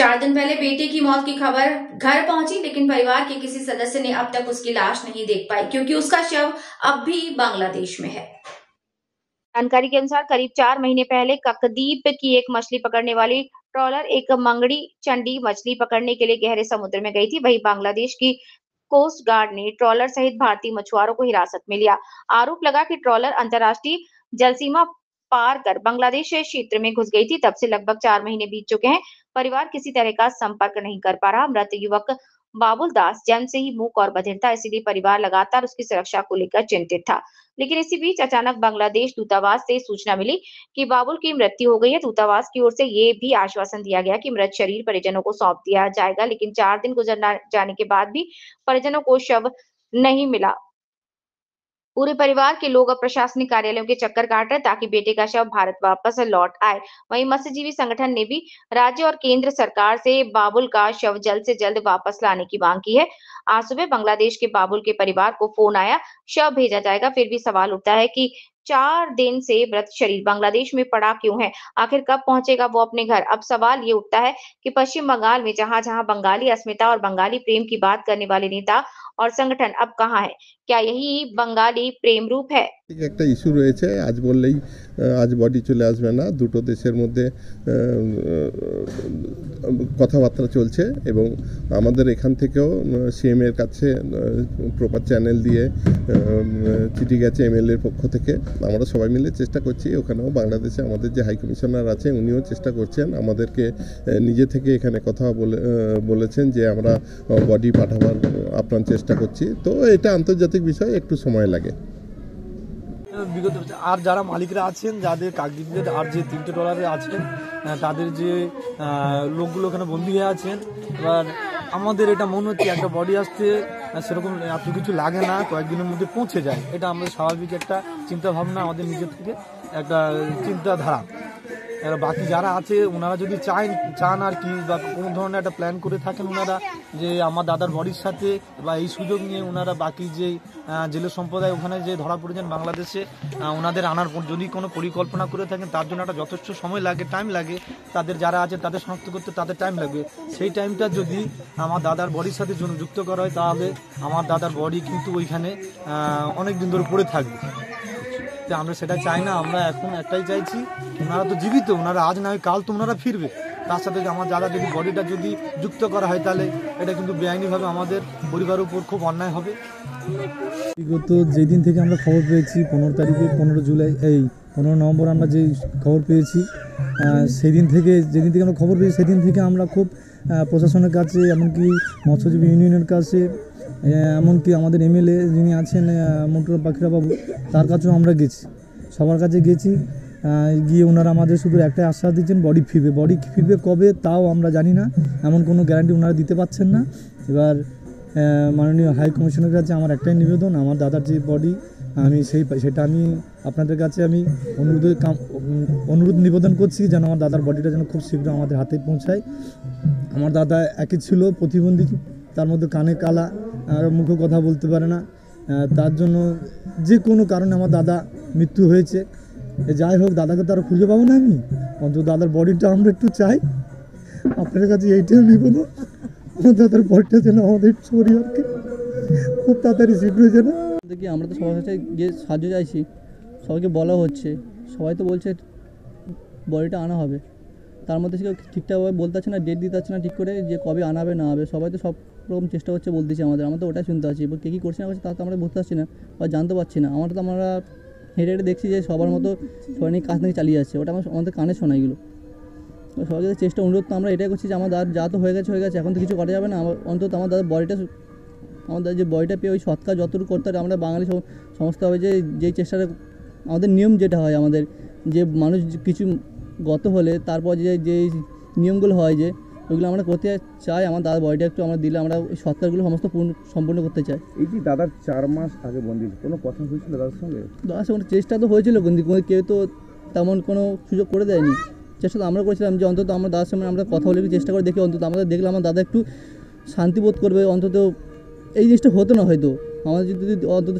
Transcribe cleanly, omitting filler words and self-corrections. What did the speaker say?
4 दिन पहले बेटे की मौत की खबर घर पहुंची, लेकिन परिवार के किसी सदस्य ने अब तक उसकी लाश नहीं देख पाई क्योंकि उसका शव अब भी बांग्लादेश में है। जानकारी के अनुसार करीब 4 महीने पहले ककदीप की एक मछली पकड़ने वाली ट्रॉलर एक मंगड़ी चंडी मछली पकड़ने के लिए गहरे समुद्र में गई थी। वहीं बांग्लादेश की कोस्ट गार्ड ने ट्रॉलर सहित भारतीय मछुआरों को हिरासत में लिया। आरोप लगा कि ट्रॉलर अंतर्राष्ट्रीय जलसीमा पार कर बांग्लादेश क्षेत्र में घुस गई थी। तब से लगभग 4 महीने बीत चुके हैं। परिवार किसी तरह का संपर्क नहीं कर पा रहा। मृत युवक बाबुल दास जन्म से ही मूक और बधिर था, इसीलिए परिवार लगातार उसकी सुरक्षा को लेकर चिंतित था। लेकिन इसी बीच अचानक बांग्लादेश दूतावास से सूचना मिली कि बाबुल की मृत्यु हो गई है। दूतावास की ओर से ये भी आश्वासन दिया गया कि मृत शरीर परिजनों को सौंप दिया जाएगा, लेकिन 4 दिन गुजर जाने के बाद भी परिजनों को शव नहीं मिला। पूरे परिवार के लोग अब प्रशासनिक कार्यालयों के चक्कर काट रहे ताकि बेटे का शव भारत वापस लौट आए। वहीं मत्स्यजीवी संगठन ने भी राज्य और केंद्र सरकार से बाबुल का शव जल्द से जल्द वापस लाने की मांग की है। आज सुबह बांग्लादेश के बाबुल के परिवार को फोन आया, शव भेजा जाएगा। फिर भी सवाल उठता है कि 4 दिन से मृत शरीर बांग्लादेश में पड़ा क्यों है? आखिर कब पहुंचेगा वो अपने घर? अब सवाल ये उठता है कि पश्चिम बंगाल में जहां-जहां बंगाली अस्मिता और बंगाली प्रेम की बात करने वाले नेता और संगठन अब कहां है? क्या यही बंगाली प्रेम रूप है? একটা ইস্যু রয়েছে, আজ বললেই আজ বডি চলে আসবে না। দুটো দেশের মধ্যে কথাবার্তা চলছে এবং আমাদের এখান থেকেও সিএম এর কাছে প্রপার চ্যানেল দিয়ে চিঠি গেছে এমএলএ এর পক্ষ থেকে। আমরা সবাই মিলে চেষ্টা করছি। ওখানেও বাংলাদেশে আমাদের যে হাই কমিশনার আছে উনিও চেষ্টা করছেন, আমাদেরকে নিজে থেকে এখানে কথা বলেছেন যে আমরা বডি পাঠাবার আপ্রাণ চেষ্টা করছি। তো এটা আন্তর্জাতিক বিষয়, একটু সময় লাগে। বিগত আর যারা মালিকরা আছেন, যাদের কাকদ্বীপের আর যে 3টে ট্রলারে আছেন, তাদের যে লোকগুলো ওখানে বন্দী হয়ে আছেন। এবার আমাদের এটা মনে হচ্ছে একটা বডি আসতে সেরকম এত কিছু লাগে না, কয়েকদিনের মধ্যে পৌঁছে যায়। এটা আমাদের স্বাভাবিক একটা চিন্তা ভাবনা, আমাদের নিজের থেকে একটা চিন্তাধারা। এবার বাকি যারা আছে ওনারা যদি চান আর কি, বা কোনো ধরনের একটা প্ল্যান করে থাকেন ওনারা যে আমার দাদার বডির সাথে, বা এই সুযোগ নিয়ে ওনারা বাকি যে জেলে সম্প্রদায় ওখানে যে ধরা পড়েছেন বাংলাদেশে, ওনাদের আনার যদি কোনো পরিকল্পনা করে থাকেন, তার জন্য একটা যথেষ্ট সময় লাগে, টাইম লাগে। তাদের যারা আছে তাদের শনাক্ত করতে তাদের টাইম লাগবে। সেই টাইমটা যদি আমার দাদার বডির সাথে যুক্ত করা হয়, তাহলে আমার দাদার বডি কিন্তু ওইখানে অনেক দিন ধরে পড়ে থাকবে। আমরা সেটা চাই না। আমরা এখন একটাই চাইছি, ওনারা তো জীবিত, ওনারা আজ না হয় কাল তো ওনারা ফিরবে। তার সাথে আমার দাদা যদি বডিটা যদি যুক্ত করা হয়, তাহলে এটা কিন্তু বেআইনিভাবে আমাদের পরিবারের উপর খুব অন্যায় হবে। বিগত যেদিন থেকে আমরা খবর পেয়েছি 15 তারিখে 15 নভেম্বর আমরা যে খবর পেয়েছি, যেদিন থেকে আমরা খবর পেয়েছি সেদিন থেকে আমরা খুব প্রশাসনের কাছে, এমনকি মৎস্যজীবী ইউনিয়নের কাছে, এমনকি আমাদের এমএলএ যিনি আছেন মন্টুরা পাখিরা বাবু, তার কাছেও আমরা গেছি, সবার কাছে গেছি। গিয়ে ওনারা আমাদের শুধু একটাই আশ্বাস দিচ্ছেন, বডি ফিরবে কবে তাও আমরা জানি না, এমন কোনো গ্যারান্টি ওনারা দিতে পারছেন না। এবার মাননীয় হাই কমিশনের কাছে আমার একটাই নিবেদন, আমার দাদার যে বডি সেটা আমি আপনাদের কাছে আমি অনুরোধ নিবেদন করছি যেন আমার দাদার বডিটা যেন খুব শীঘ্র আমাদের হাতে পৌঁছায়। আমার দাদা একই ছিল প্রতিবন্ধী, তার মধ্যে কানে কালা, আর মুখে কথা বলতে পারে না। তার জন্য যে কোনো কারণে আমার দাদা মৃত্যু হয়েছে। যাই হোক, দাদাকে তো আর খুঁজে পাবো না আমি, অন্তত দাদার বডিটা আমরা একটু চাই। আপনার কাছে এইটাই নিবেদন, আমার দাদার বডিটা যেন আমাদের পরিবারকে খুব তাড়াতাড়ি শীঘ্র যেন। দেখি আমরা তো সবার কাছে যে সাহায্য চাইছি, সবাইকে বলা হচ্ছে, সবাই তো বলছে বডিটা আনা হবে, তার মধ্যে সে ঠিকঠাকভাবে বলতে পারছে না, ডেট দিতে পারছে না ঠিক করে যে কবে আনাবে না হবে। সবাই তো সব রকম চেষ্টা করছে বলতেছি, আমরা তো ওটাই শুনতে পাচ্ছি। এবার কে কী করছে না করছে তা তো আমরা বুঝতে পারছি না বা জানতে পারছি না। আমরা হেঁটে দেখছি যে সবার মতো সবাই নিয়ে কাজ থেকে চালিয়ে যাচ্ছে, ওটা আমাদের কানে শোনা এগুলো। সবাইকে চেষ্টা অনুরোধ তো আমরা এটাই করছি যে আমার দাদা যা তো হয়ে গেছে, এখন তো কিছু করা যাবে না। অন্তত আমার দাদার বডিটা, আমাদের যে বডিটা পেয়ে ওই সৎকার যতটুকু করতে হবে, আমরা বাঙালি সমস্ত হবে যেই চেষ্টাটা আমাদের নিয়ম যেটা হয়, আমাদের যে মানুষ কিছু গত হলে তারপর যে নিয়মগুলো হয় যে ওইগুলো আমরা করতে চাই। আমার দাদার বডিটা একটু আমরা দিলে আমরা ওই সৎকারগুলো সমস্ত সম্পূর্ণ করতে চাই। এই যে দাদার 4 মাস আগে বন্দি, কোনো কথা হয়েছিল দাদার সঙ্গে? চেষ্টা তো হয়েছিল, কিন্তু কেউ তো তেমন কোনো সুযোগ করে দেয়নি। চেষ্টা তো আমরা করেছিলাম যে অন্তত আমরা দাদার সঙ্গে আমরা কথা বলে চেষ্টা করে দেখি, অন্তত আমাদের দেখলে আমার দাদা একটু শান্তি বোধ করবে, অন্তত এই জিনিসটা হতো না হয়তো আমাদের যদি অন্তত